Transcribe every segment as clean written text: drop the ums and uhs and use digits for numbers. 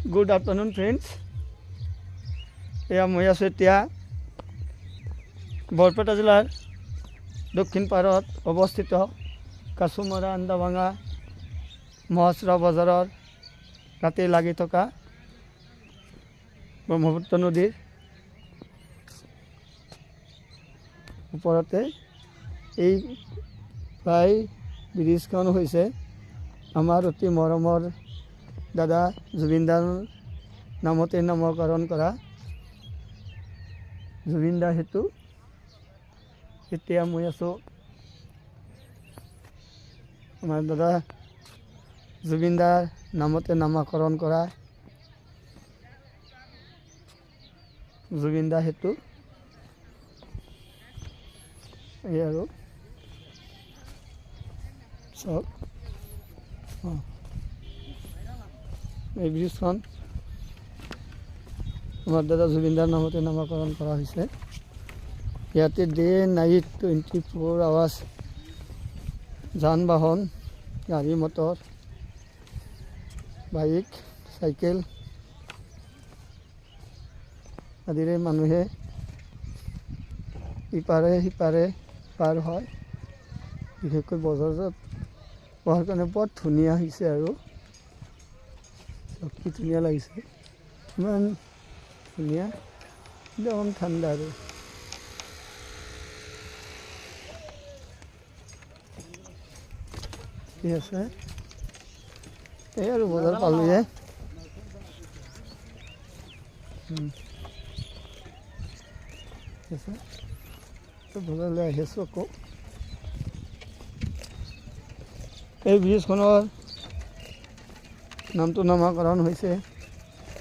Good afternoon friends. এয়া মই আছোঁ এতিয়া বৰপেটা জিলাৰ দক্ষিণ পাৰত অৱস্থিত কাছুমাৰা আন্দাভাঙা মহাচৰা বজাৰৰ তাতে লাগি থকা ব্ৰহ্মপুত্ৰ নদীৰ ওপৰতে এই প্ৰায় ব্ৰিজখন হৈছে আমাৰ অতি মৰমৰ দাদা জুবিনদাৰ নামতে নামকৰণ কৰা জুবিনদা সেতু। এতিয়া মই আছোঁ আমাৰ দাদা জুবিনদাৰ নামতে নামকৰণ কৰা জুবিনদা সেতু। এই আৰু চাওক এই ব্ৰিজখন আমাৰ দাদা জুবিনদাৰ নামতে নামকৰণ কৰা হৈছে। ইয়াতে ডে নাইট 24 আৱাৰ্ছ যান বাহন গাড়ী মটৰ বাইক চাইকেল আদিৰে মানুহে ইপাৰে সিপাৰে পাৰ হয়। বিশেষকৈ বজাৰত পোৱাৰ কাৰণে বৰ ধুনীয়া হৈছে আৰু কি ধুনীয়া লাগিছে, ইমান ধুনীয়া, একদম ঠাণ্ডা আৰু ঠিক আছে। এই আৰু বজাৰ পালোঁহে। ঠিক আছে, বজাৰলৈ আহি আছোঁ আকৌ। এই ব্ৰিজখনৰ নামটো নামকৰণ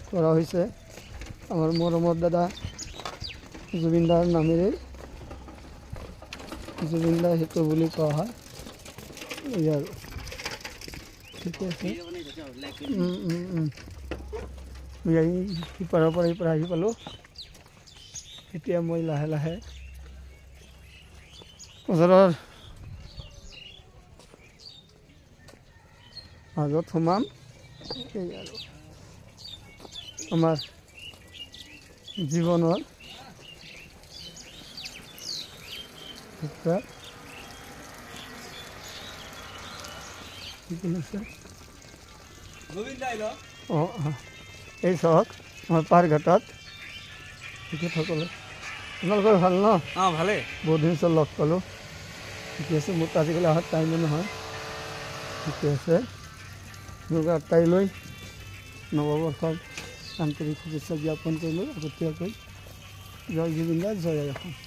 কৰা হৈছে আমাৰ মৰমৰ দাদা জুবিনদাৰ নামেৰে জুবিনদা সেতু বুলি কোৱা হয়। এই আৰু ঠিকে আছে। সিপাৰৰ পৰা এইপাৰ আহি পালোঁ। এতিয়া মই লাহে লাহে বজাৰৰ মাজত সোমাম। এই আৰু আমাৰ জীৱনৰ এই চাওক আমাৰ পাৰঘাটত তেখেতসকলে। তোমালোকৰ ভাল ন? ভালে। বহুত দিন পিছত লগ পালোঁ। ঠিকে আছে, মোৰ আজিকালি অহাৰ টাইমে নহয়। ঠিকে আছে, মোক আটাইলৈ নৱবৰ্ষৰ আন্তৰিক শুভেচ্ছা জ্ঞাপন কৰিলোঁ আগতীয়াকৈ। জয় জুবিনদা, জয় অসম।